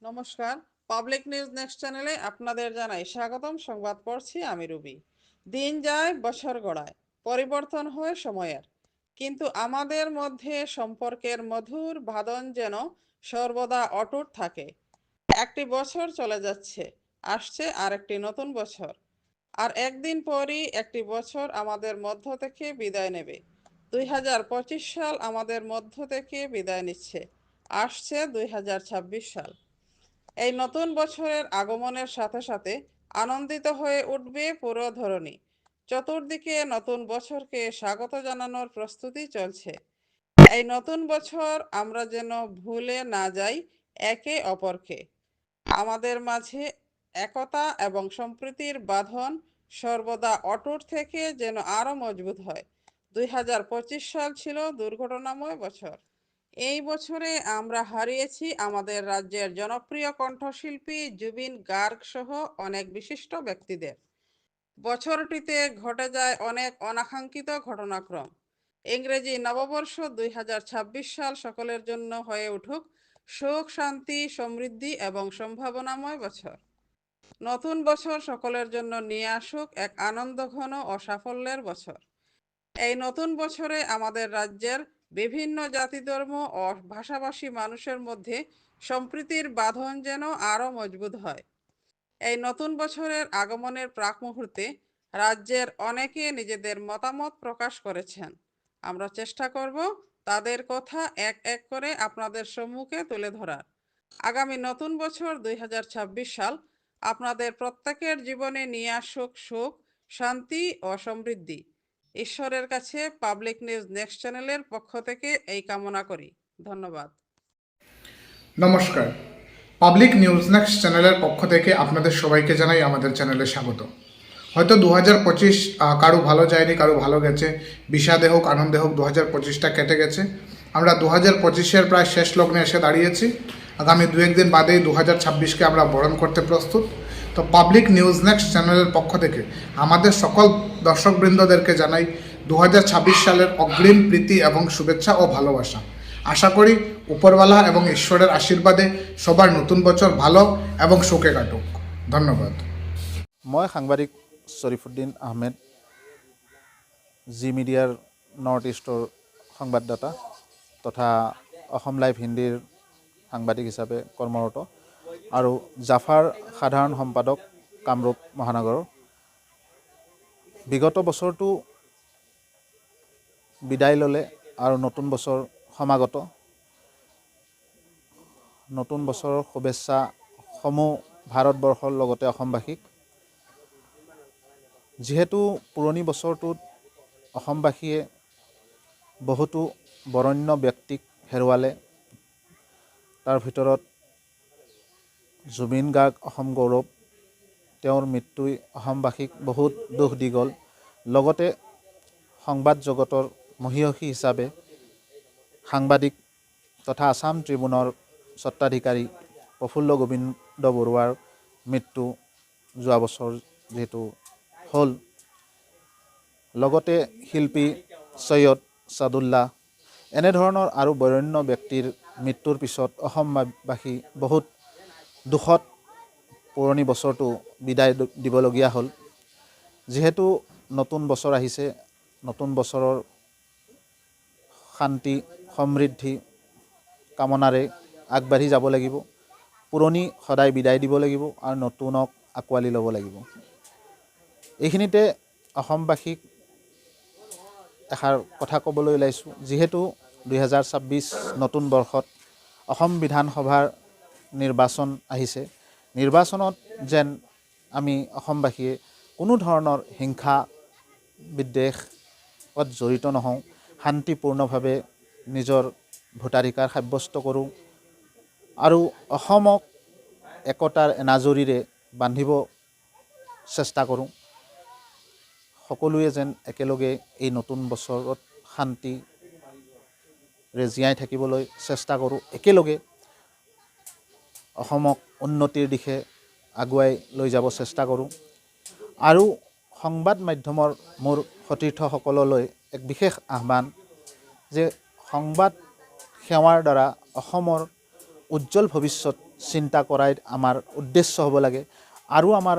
নমস্কার। Public news next চ্যানেলে আপনাদের জানাই স্বাগতম। সংবাদ পড়ছি আমি রুবি। দিন যায়, বছর গড়ায়, পরিবর্তন হয় সময়ের, কিন্তু আমাদের মধ্যে সম্পর্কের মধুর বাঁধন যেন সর্বদা অটুট থাকে। একটি বছর চলে যাচ্ছে, আসছে আর একটি নতুন বছর। আর একদিন পরই একটি বছর আমাদের মধ্য থেকে বিদায় নেবে। 2025 সাল আমাদের মধ্য থেকে বিদায় নিচ্ছে। আসছে 2026 সাল। এই নতুন বছরের আগমনের সাথে সাথে আনন্দিত হয়ে উঠবে পুরো ধরনী। চতুর্দিকে নতুন বছরকে স্বাগত জানানোর প্রস্তুতি চলছে। এই নতুন বছর আমরা যেন ভুলে না যাই একে অপরকে। আমাদের মাঝে একতা এবং সম্প্রীতির বাঁধন সর্বদা অটুট থেকে যেন আরও মজবুত হয়। 2025 সাল ছিল দুর্ঘটনাময় বছর। এই বছরে আমরা হারিয়েছি আমাদের রাজ্যের জনপ্রিয় কণ্ঠশিল্পী জুবিন গার্গ সহ অনেক বিশিষ্ট ব্যক্তিদের। বছরটিতে ঘটে যায় অনেক অনাকাঙ্ক্ষিত ঘটনাক্রম। ইংরেজি নববর্ষ 2026 সাল সকলের জন্য হয়ে উঠুক সুখ, শান্তি, সমৃদ্ধি এবং সম্ভাবনাময় বছর। নতুন বছর সকলের জন্য নিয়ে আসুক এক আনন্দঘন ও সাফল্যের বছর। এই নতুন বছরে আমাদের রাজ্যের বিভিন্ন জাতি, ধর্ম ও ভাষাভাষী মানুষের মধ্যে সম্প্রীতির বাঁধন যেন আরও মজবুত হয়। এই নতুন বছরের আগমনের প্রাক মুহূর্তে রাজ্যের অনেকে নিজেদের মতামত প্রকাশ করেছেন। আমরা চেষ্টা করব তাদের কথা এক এক করে আপনাদের সম্মুখে তুলে ধরার। আগামী নতুন বছর 2026 সাল আপনাদের প্রত্যেকের জীবনে নিয়ে আসুক সুখ, শান্তি ও সমৃদ্ধি। ঈশ্বরের কাছে পাবলিক নিউজ নেক্সট চ্যানেলের পক্ষ থেকে এই কামনা করি। ধন্যবাদ। নমস্কার। পাবলিক নিউজ নেক্সট চ্যানেলের পক্ষ থেকে আপনাদের সবাইকে জানাই আমাদের চ্যানেলে স্বাগত। হয়তো 2025 কারো ভালো যায়নি, কারো ভালো গেছে। বিষাদে হোক আনন্দে হোক 2025টা কেটে গেছে। আমরা 2025-এর প্রায় শেষ লগ্নে এসে দাঁড়িয়েছি। আগামী দু একদিন বাদেই 2026কে আমরা বরণ করতে প্রস্তুত। তো পাবলিক নিউজ নেক্সট চ্যানেলের পক্ষ থেকে আমাদের সকল দর্শকবৃন্দদেরকে জানাই 2026 সালের অগ্রিম প্রীতি এবং শুভেচ্ছা ও ভালোবাসা। আশা করি উপরওয়ালা এবং ঈশ্বরের আশীর্বাদে সবার নতুন বছর ভালো এবং সুখে কাটুক। ধন্যবাদ। মই সাংবাদিক শ্বৰিফুদ্দিন আহমেদ, জি মিডিয়াৰ নৰ্থ ইষ্টৰ সংবাদদাতা তথা অসম লাইভ হিন্দীৰ সাংবাদিক হিচাপে কৰ্মৰত আৰু জাফাৰ সাধাৰণ সম্পাদক কামৰূপ মহানগৰৰ। বিগত বছৰটো বিদায় ল'লে আৰু নতুন বছৰ সমাগত। নতুন বছৰৰ শুভেচ্ছা সমূহ ভাৰতবৰ্ষৰ লগতে অসমবাসীক। যিহেতু পুৰণি বছৰটোত অসমবাসীয়ে বহুতো বৰেণ্য ব্যক্তিক হেৰুৱালে, তাৰ ভিতৰত জুবিন গাৰ্গ অসম গৌৰৱ। তেওঁৰ মৃত্যুই অসমবাসীক বহুত দুখ দি গ'ল। লগতে সংবাদ জগতৰ মহীয়সী হিচাপে সাংবাদিক তথা আছাম ট্ৰিবিউনৰ স্বত্বাধিকাৰী প্ৰফুল্ল গোবিন্দ বৰুৱাৰ মৃত্যু যোৱা বছৰ যিহেতু হ'ল। লগতে শিল্পী সৈয়দ ছাদুল্লাহ এনেধৰণৰ আৰু বৰেণ্য ব্যক্তিৰ মৃত্যুৰ পিছত অসমবাসী বহুত দুখত পুৰণি বছৰটো বিদায় দিবলগীয়া হ'ল। যিহেতু নতুন বছৰ আহিছে, নতুন বছৰৰ শান্তি সমৃদ্ধি কামনাৰে আগবাঢ়ি যাব লাগিব। পুৰণি সদায় বিদায় দিব লাগিব আৰু নতুনক আঁকোৱালি ল'ব লাগিব। এইখিনিতে অসমবাসীক এষাৰ কথা ক'বলৈ ওলাইছোঁ। যিহেতু 2026 নতুন বৰ্ষত অসম বিধানসভাৰ নিৰ্বাচন আহিছে। নিৰ্বাচনত যেন আমি অসমবাসীয়ে কোনো ধৰণৰ হিংসা বিদ্বেষত জড়িত নহওঁ, শান্তিপূৰ্ণভাৱে নিজৰ ভোটাধিকাৰ সাব্যস্ত কৰোঁ আৰু অসমক একতাৰ এনাজৰীৰে বান্ধিব চেষ্টা কৰোঁ। সকলোৱে যেন একেলগে এই নতুন বছৰত শান্তিৰে জীয়াই থাকিবলৈ চেষ্টা কৰোঁ। একেলগে অসমক উন্নতিৰ দিশে আগুৱাই লৈ যাব চেষ্টা কৰোঁ। আৰু সংবাদ মাধ্যমৰ মোৰ সতীৰ্থসকললৈ এক বিশেষ আহ্বান যে সংবাদ সেৱাৰ দ্বাৰা অসমৰ উজ্জ্বল ভৱিষ্যত চিন্তা কৰাই আমাৰ উদ্দেশ্য হ'ব লাগে। আৰু আমাৰ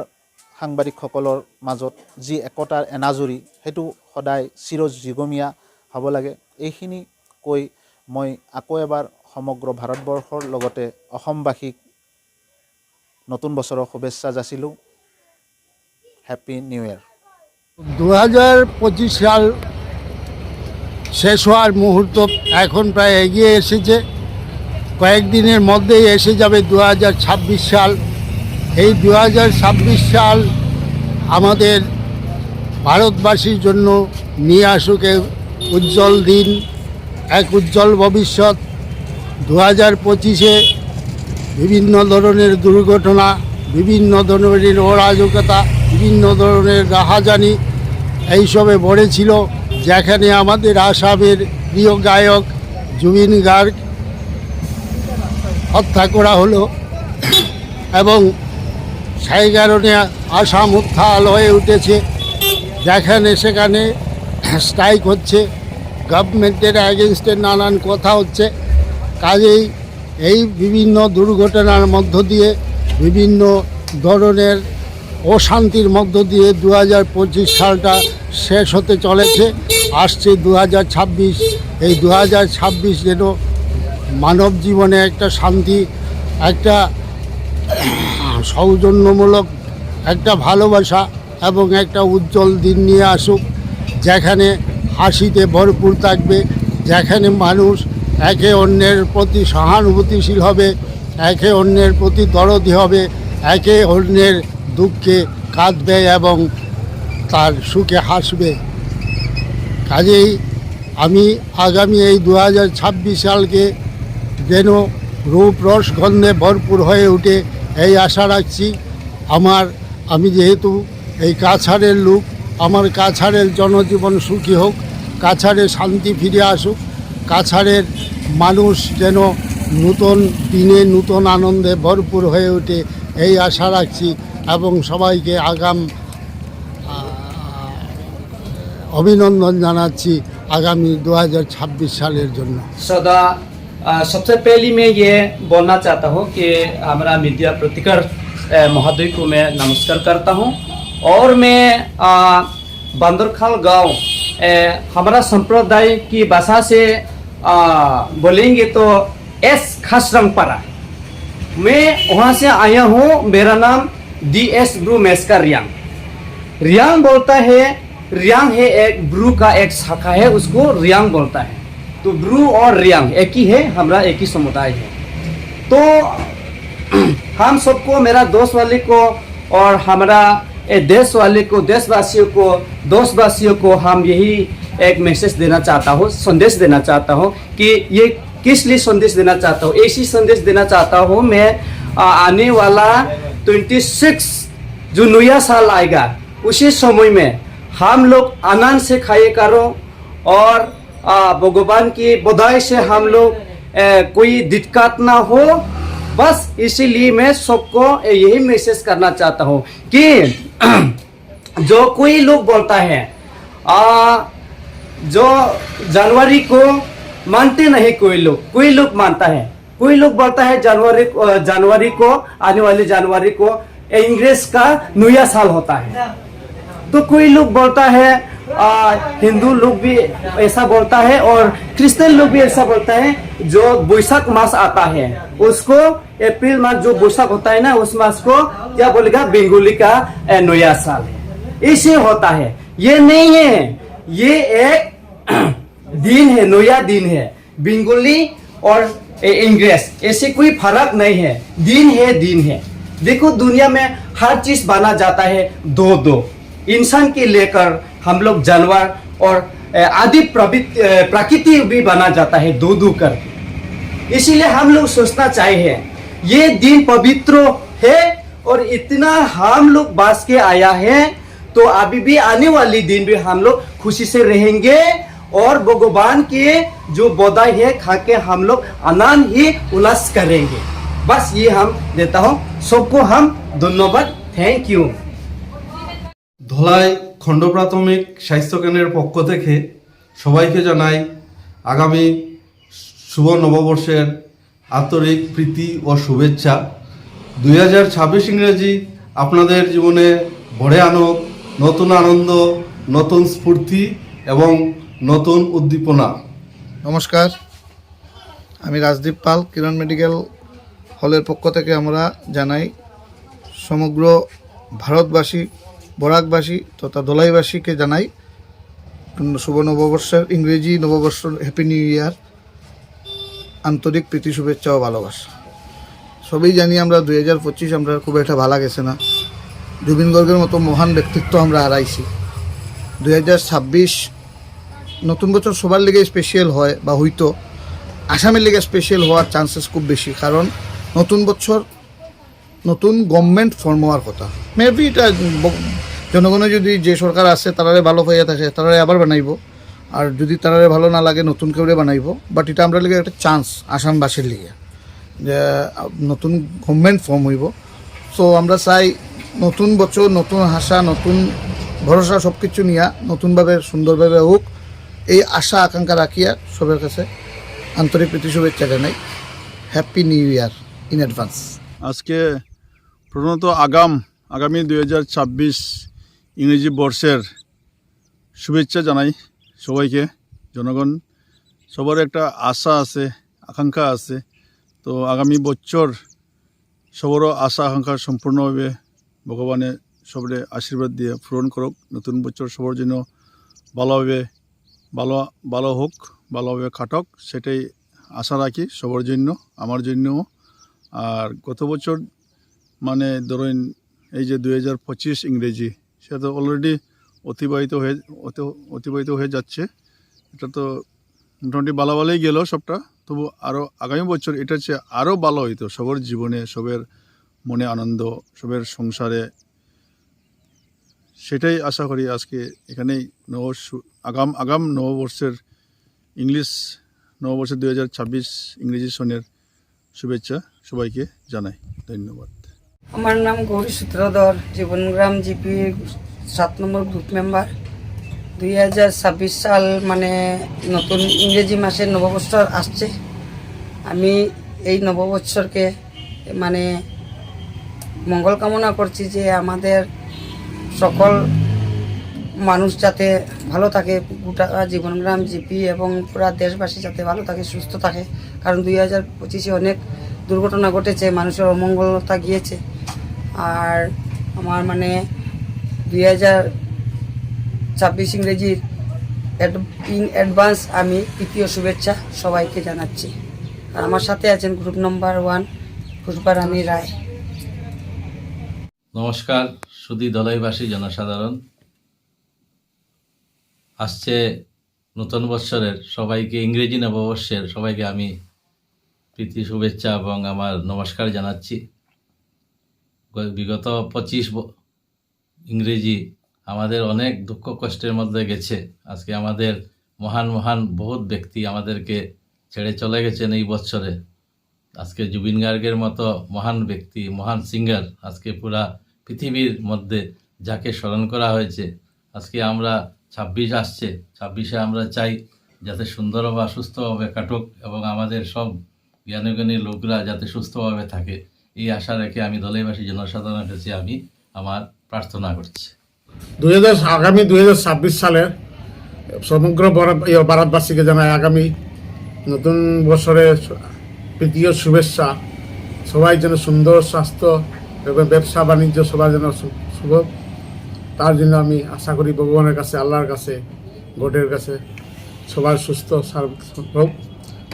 সাংবাদিকসকলৰ মাজত যি একতাৰ এনাজৰী সেইটো সদায় চিৰযুগমীয়া হ'ব লাগে। এইখিনি কৈ মই আকৌ এবাৰ সমগ্ৰ ভাৰতবৰ্ষৰ লগতে অসমবাসীক নতুন বছৰৰ শুভেচ্ছা যাচিলোঁ। Happy new year. 2025 সাল শেষ হওয়ার মুহূর্ত এখন প্রায় এগিয়ে এসেছে। কয়েকদিনের মধ্যেই এসে যাবে 2026 সাল। এই 2026 সাল আমাদের ভারতবাসীর জন্য নিয়ে আসুক এক উজ্জ্বল দিন, এক উজ্জ্বল ভবিষ্যৎ। 2025-এ বিভিন্ন ধরনের দুর্ঘটনা, বিভিন্ন ধরনের অরাজকতা, বিভিন্ন ধরনের রাহাজানি এইসবে ভরেছিল, যেখানে আমাদের আসামের প্রিয় গায়ক জুবিন গার্গ হত্যা করা হলো এবং সেই কারণে আসাম উত্তাল হয়ে উঠেছে। যেখানে সেখানে স্ট্রাইক হচ্ছে, গভর্নমেন্টের অ্যাগেনস্টে নানান কথা হচ্ছে। কাজেই এই বিভিন্ন দুর্ঘটনার মধ্য দিয়ে, বিভিন্ন ধরনের অশান্তির মধ্য দিয়ে 2025 সালটা শেষ হতে চলেছে। আসছে 2026। এই 2026 যেন মানব জীবনে একটা শান্তি, একটা সৌজন্যমূলক একটা ভালোবাসা এবং একটা উজ্জ্বল দিন নিয়ে আসুক, যেখানে হাসিতে ভরপুর থাকবে, যেখানে মানুষ একে অন্যের প্রতি সহানুভূতিশীল হবে, একে অন্যের প্রতি দরদি হবে, একে অন্যের দুঃখে কাঁদবে এবং তার সুখে হাসবে। কাজেই আমি আগামী এই 2026 সালকে যেন রূপ রস গন্ধে ভরপুর হয়ে ওঠে এই আশা রাখছি। আমি যেহেতু এই কাছাড়ের লোক, আমার কাছাড়ের জনজীবন সুখী হোক, কাছাড়ে শান্তি ফিরে আসুক, কাছাড়ের মানুষ যেন নূতন দিনে নূতন আনন্দে ভরপুর হয়ে ওঠে এই আশা রাখছি এবং সবাইকে আগাম অভিনন্দন জানাচ্ছি আগামী 2026 সালের জন্য। सदा सबसे पहले मैं ये बोलना चाहता हूँ कि हमारा मीडिया प्रतिकर महोदय को मैं नमस्कार करता हूँ। और मैं बंदरखाल गांव हमारा संप्रदाय की भाषा से बोलेंगे तो एस खासरंगपारा, मैं वहाँ से आया हूँ। मेरा नाम DS ब्रू मेस्का रियांग। रियांग बोलता है, रियांग है एक ब्रू का एक शाखा है, उसको रियांग बोलता है। तो ब्रू और रियांग एक ही है, हमारा एक ही समुदाय है। तो हम सबको, मेरा दोस्त वाले को और हमारा देश वाले को, देशवासियों को हम यही एक मैसेज देना चाहता हूँ, संदेश देना चाहता हूँ कि ये किस लिए संदेश देना चाहता हूँ। ऐसी संदेश देना चाहता हूँ मैं, आने वाला 26 जो नया साल आएगा उसी समय में हम लोग आनंद से खाए करो और भगवान की बधाई से हम लोग कोई दिक्कत ना हो। बस इसीलिए मैं सबको यही मैसेज करना चाहता हूँ कि जो कोई लोग बोलता है जो जनवरी को मानते नहीं, कोई लोग मानता है, कोई लोग बोलता है जनवरी को, आने वाली जनवरी को इंग्लिश का नया साल होता है। तो कोई लोग बोलता है, हिंदू लोग भी ऐसा बोलता है और क्रिश्चियन लोग भी ऐसा बोलता है। जो बैसाख मास आता है उसको, अप्रैल मास जो बैसाख होता है ना, उस मास को क्या बोलेगा, बंगाली का नया साल है, ऐसे होता है। ये नहीं है, ये एक दिन है, नया दिन है। बंगाली और इंग्लिश ऐसे कोई फर्क नहीं है, दिन है। देखो दुनिया में हर चीज बना जाता है दो इंसान के लेकर हम लोग जानवर और आदि प्रकृति भी बना जाता है दो कर। इसीलिए हम लोग सोचना चाहिए ये दिन पवित्र है और इतना हम लोग बास के आया है, तो अभी भी आने वाली दिन भी हम लोग खुशी से रहेंगे और भगवान के जो बधाई है खा के हम लोग आनंद ही उल्लास करेंगे। बस ये हम देता हूँ सबको, हम धन्यवाद, थैंक यू। ধলাই খণ্ড প্রাথমিক স্বাস্থ্যকেন্দ্রের পক্ষ থেকে সবাইকে জানাই আগামী শুভ নববর্ষের আন্তরিক প্রীতি ও শুভেচ্ছা। 2026 ইংরেজি আপনাদের জীবনে ভরে আনুক নতুন আনন্দ, নতুন স্ফূর্তি এবং নতুন উদ্দীপনা। নমস্কার, আমি রাজদীপ পাল। কিরণ মেডিকেল হলের পক্ষ থেকে আমরা জানাই সমগ্র ভারতবাসী, বরাকবাসী তথা ধলাইবাসীকে জানাই শুভ নববর্ষের, ইংরেজি নববর্ষ হ্যাপি নিউ ইয়ার, আন্তরিক প্রীতি শুভেচ্ছা ও ভালোবাসা। সবই জানি আমরা 2025 আমরা খুব একটা ভালো গেছে না। জুবিন গর্গের মতো মহান ব্যক্তিত্ব আমরা হারাইছি। 2026 নতুন বছর সবার লেগে স্পেশাল হয় বা হয়তো আসামের লেগে স্পেশাল হওয়ার চান্সেস খুব বেশি, কারণ নতুন বছর নতুন গভর্নমেন্ট ফর্ম হওয়ার কথা। মেবি এটা জনগণে যদি যে সরকার আছে তারারে ভালো হইয়া থাকে তারারে আবার বানাইব, আর যদি তারারে ভালো না লাগে নতুন কেউরে বানাইব। বাট এটা আমরা লেগে একটা চান্স আসামবাসীর লিগে যে নতুন গভর্নমেন্ট ফর্ম হইব। সো আমরা চাই নতুন বছর, নতুন আশা, নতুন ভরসা সব কিছু নিয়ে নতুনভাবে সুন্দরভাবে হোক, এই আশা আকাঙ্ক্ষা রাখিয়া সবার কাছে আন্তরিক প্রীতি শুভেচ্ছা জানাই। Happy new year in advance. আজকে প্রধানত আগামী 2026 ইংরেজি বর্ষের শুভেচ্ছা জানাই সবাইকে। জনগণ সবার একটা আশা আছে, আকাঙ্ক্ষা আছে। তো আগামী বছর সবারও আশা আকাঙ্ক্ষা সম্পূর্ণভাবে ভগবানে সবরে আশীর্বাদ দিয়ে পূরণ করুক। নতুন বছর সবার জন্য ভালোভাবে ভালো হোক, ভালোভাবে কাটক, সেটাই আশা রাখি সবার জন্য, আমার জন্যও। আর গত বছর মানে ধরেন এই যে 2025 ইংরেজি, সেটা তো অলরেডি অতিবাহিত হয়ে যাচ্ছে। এটা তো মোটামুটি ভালোই গেল সবটা। তবু আরও আগামী বছর এটা হচ্ছে আরও ভালো হইতো সবার জীবনে, সবের মনে আনন্দ, সবের সংসারে। সেটাই আশা করি। আজকে এখানেই আগাম নববর্ষের ইংলিশ নববর্ষের 2026 ইংরেজি সনের শুভেচ্ছা সবাইকে জানাই। ধন্যবাদ। আমার নাম গৌরী সূত্রধর, জীবনগ্রাম জিপি 7 নম্বর গ্রুপ মেম্বার। 2026 সাল মানে নতুন ইংরেজি মাসের নববৎসর আসছে। আমি এই নববৎসরকে মানে মঙ্গল কামনা করছি যে আমাদের সকল মানুষ যাতে ভালো থাকে, গোটা জীবনগ্রাম জিপি এবং পুরা দেশবাসী যাতে ভালো থাকে, সুস্থ থাকে। কারণ 2025 অনেক দুর্ঘটনা ঘটেছে, মানুষের অমঙ্গলতা গিয়েছে। আর আমার মানে 2026 ইংরেজির ইন অ্যাডভান্স আমি তৃতীয় শুভেচ্ছা সবাইকে জানাচ্ছি। আর আমার সাথে আছেন গ্রুপ নম্বর 1 পুষ্পারানী রায়। নমস্কার সুধী দলাইবাসী জনসাধারণ। আসছে নতুন বৎসরের সবাইকে, ইংরেজি নববর্ষের সবাইকে আমি প্রীতি শুভেচ্ছা এবং আমার নমস্কার জানাচ্ছি। বিগত 25 ইংরেজি আমাদের অনেক দুঃখ কষ্টের মধ্যে গেছে। আজকে আমাদের মহান বহুত ব্যক্তি আমাদেরকে ছেড়ে চলে গেছেন এই বছরে। আজকে জুবিন গার্গের মতো মহান ব্যক্তি, মহান সিঙ্গার আজকে পুরা পৃথিবীর মধ্যে যাকে স্মরণ করা হয়েছে। আজকে আমরা 26 আসছে, 26-এ আমরা চাই যাতে সুন্দরভাবে সুস্থভাবে কাটুক এবং আমাদের সব জ্ঞানী লোকরা যাতে সুস্থভাবে থাকে, এই আশা রেখে আমি দলাইবাসী জনসাধারণের কাছে আমি আমার প্রার্থনা করছি। আগামী 2026 সালে সমগ্র ভারতবাসীকে জানাই আগামী নতুন বছরের তৃতীয় শুভেচ্ছা। সবাই যেন সুন্দর স্বাস্থ্য এবং ব্যবসা বাণিজ্য সবার যেন শুভ, তার জন্য আমি আশা করি ভগবানের কাছে, আল্লাহর কাছে, গডের কাছে সবার সুস্থ হোক।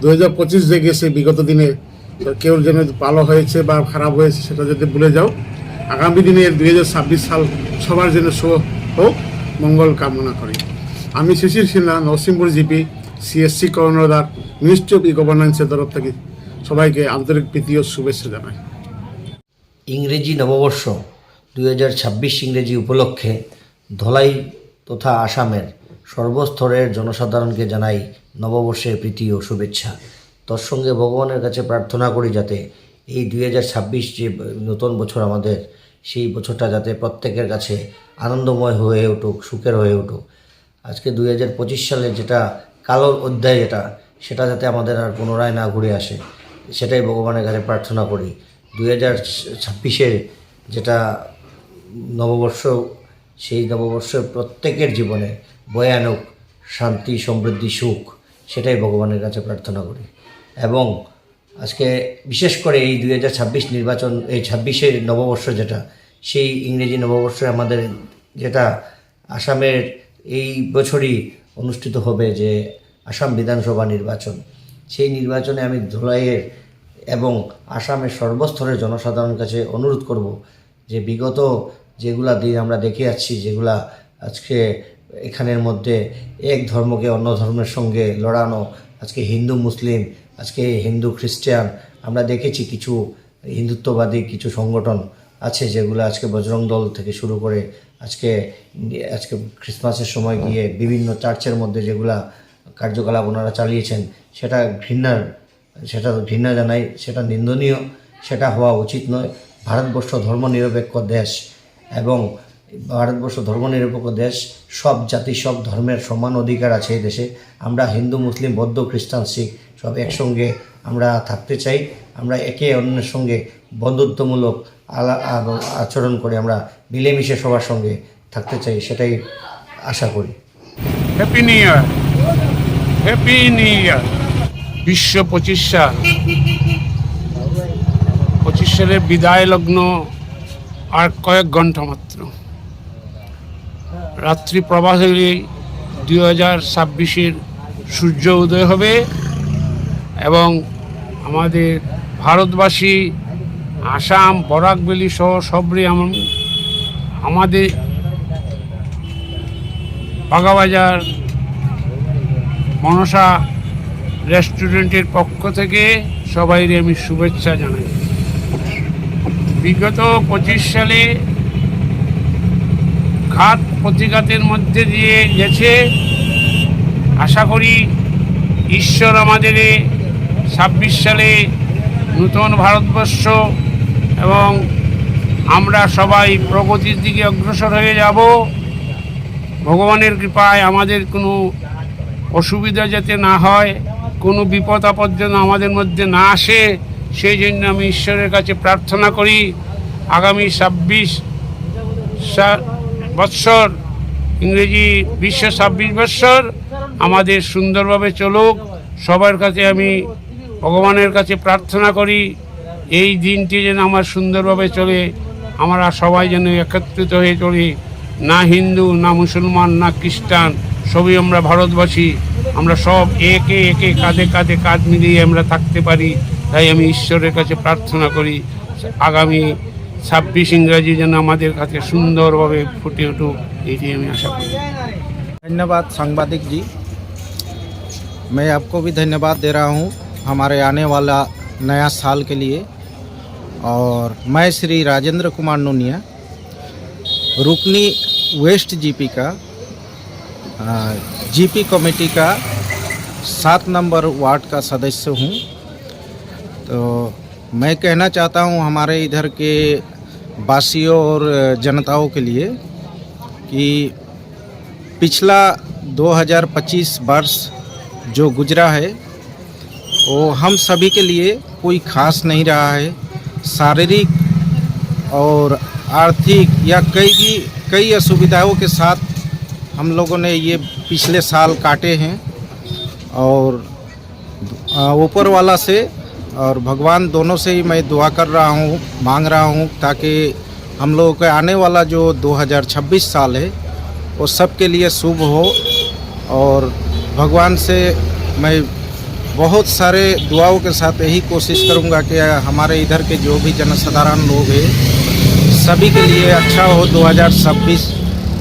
2025 যে গেছে বিগত দিনে কেউ যেন ভালো হয়েছে বা খারাপ হয়েছে সেটা যদি ভুলে যাও। আগামী দিনে 2026 সাল সবার জন্য শুভ হোক, মঙ্গল কামনা করি। আমি শিশির সিনহা, নরসিংপুর জিপি সিএসসি কর্ণধার, মিনিস্ট্রি অফ ই গভর্নেন্সের তরফ থেকে সবাইকে আন্তরিক প্রীতি ও শুভেচ্ছা জানাই। ইংরেজি নববর্ষ 2026 ইংরেজি উপলক্ষে ধলাই তথা আসামের সর্বস্তরের জনসাধারণকে জানাই নববর্ষের প্রীতি ও শুভেচ্ছা। তার সঙ্গে ভগবানের কাছে প্রার্থনা করি যাতে এই 2026 যে নতুন বছর আমাদের, সেই বছরটা যাতে প্রত্যেকের কাছে আনন্দময় হয়ে উঠুক, সুখের হয়ে উঠুক। আজকে 2025 সালে যেটা কালোর অধ্যায় সেটা যাতে আমাদের আর পুনরায় না ঘুরে আসে, সেটাই ভগবানের কাছে প্রার্থনা করি। 2026-এর যেটা নববর্ষ, সেই নববর্ষের প্রত্যেকের জীবনে বয়ে আনুক শান্তি, সমৃদ্ধি, সুখ, সেটাই ভগবানের কাছে প্রার্থনা করি। এবং আজকে বিশেষ করে এই 2026 নির্বাচন, এই 26-এর নববর্ষ যেটা, সেই ইংরেজি নববর্ষে আমাদের যেটা আসামের এই বছরই অনুষ্ঠিত হবে যে আসাম বিধানসভা নির্বাচন, সেই নির্বাচনে আমি ধুলাইয়ের এবং আসামের সর্বস্তরের জনসাধারণের কাছে অনুরোধ করব যে বিগত যেগুলা দিন আমরা দেখে আসছি, যেগুলা আজকে এখানের মধ্যে এক ধর্মকে অন্য ধর্মের সঙ্গে লড়ানো, আজকে হিন্দু মুসলিম, আজকে হিন্দু খ্রিস্টান, আমরা দেখেছি কিছু হিন্দুত্ববাদী কিছু সংগঠন আছে যেগুলো আজকে বজরং দল থেকে শুরু করে আজকে ক্রিসমাসের সময় গিয়ে বিভিন্ন চার্চের মধ্যে যেগুলা কার্যকলাপ ওনারা চালিয়েছেন, সেটা ঘৃণা জানাই, সেটা নিন্দনীয়, সেটা হওয়া উচিত নয়। ভারতবর্ষ ধর্মনিরপেক্ষ দেশ এবং ভারতবর্ষ ধর্মনিরপেক্ষ দেশ, সব জাতি সব ধর্মের সমান অধিকার আছে এই দেশে। আমরা হিন্দু মুসলিম বৌদ্ধ খ্রিস্টান শিখ সব একসঙ্গে আমরা থাকতে চাই। আমরা একে অন্যের সঙ্গে বন্ধুত্বমূলক আচরণ করে আমরা মিলেমিশে সবার সঙ্গে থাকতে চাই, সেটাই আশা করি। Happy new year, happy new year. বিশ্ব 25 সালের বিদায় লগ্ন আর কয়েক ঘন্টা মাত্র। রাত্রি প্রবাহে 2026-এর সূর্য উদয় হবে এবং আমাদের ভারতবাসী, আসাম, বরাক ভ্যালি সহ সবরই আমাদের বাগাবাজার মনসা রেস্টুরেন্টের পক্ষ থেকে সবাইকে আমি শুভেচ্ছা জানাই। বিগত 25 সালে ঘাত প্রতিঘাতের মধ্যে দিয়ে গেছে। আশা করি ঈশ্বর আমাদের 26 সালে নূতন ভারতবর্ষ এবং আমরা সবাই প্রগতির দিকে অগ্রসর হয়ে যাব। ভগবানের কৃপায় আমাদের কোনো অসুবিধা যাতে না হয়, কোনো বিপদ আপদ যেন আমাদের মধ্যে না আসে, সেই জন্য আমি ঈশ্বরের কাছে প্রার্থনা করি আগামী 26 বৎসর, ইংরেজি বিশ্ব 26 বৎসর আমাদের সুন্দরভাবে চলুক। সবার কাছে আমি ভগবানের কাছে প্রার্থনা করি এই দিনটি যেন আমার সুন্দরভাবে চলে, আমরা সবাই যেন একত্রিত হয়ে চলি, না হিন্দু না মুসলমান না খ্রিস্টান, সবই আমরা ভারতবাসী, আমরা সব একে একে কাঁধে কাঁধে কাঁধ মিলিয়ে আমরা থাকতে পারি। তাই আমি ঈশ্বরের কাছে প্রার্থনা করি আগামী 26 ইংরাজি যেন আমাদের কাছে সুন্দরভাবে ফুটে উঠুক, এটি আমি আশা করি। धन्यवाद सांबादिक जी, मैं आपको भी धन्यवाद दे रहा हूँ हमारे आने वाला नया साल के लिए। और मैं श्री राजेंद्र कुमार नूनिया, रुकनी वेस्ट जीपी का जीपी कमेटी का 7 नंबर वार्ड का सदस्य हूँ। तो मैं कहना चाहता हूँ हमारे इधर के वासियों और जनताओं के लिए कि पिछला 2025 वर्ष जो गुजरा है वो हम सभी के लिए कोई खास नहीं रहा है। शारीरिक और आर्थिक या कई असुविधाओं के साथ हम लोगों ने ये पिछले साल काटे हैं। और ऊपर वाला से और भगवान दोनों से ही मैं दुआ कर रहा हूँ, मांग रहा हूँ ताकि हम लोगों के आने वाला जो 2026 साल है वो सबके लिए शुभ हो। और भगवान से मैं बहुत सारे दुआओं के साथ यही कोशिश करूँगा कि हमारे इधर के जो भी जनसाधारण लोग हैं सभी के लिए अच्छा हो 2026।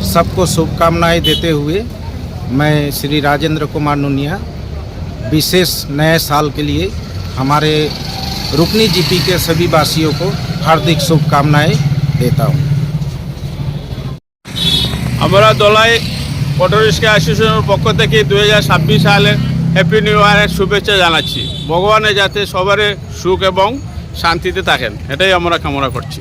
सबको शुभकामनाएं देते हुए मैं श्री राजेंद्र कुमार नूनिया विशेष नए साल के लिए हमारे रुकनी जीपी के सभी वासियों को हार्दिक शुभकामनाएं देता हूँ। আমরা দলাই অটো রিক্সা অ্যাসোসিয়েশনের পক্ষ থেকে 2026 সালে হ্যাপি নিউ ইয়ারের শুভেচ্ছা জানাচ্ছি। ভগবানের যাতে সবারে সুখ এবং শান্তিতে থাকেন, এটাই আমরা কামনা করছি।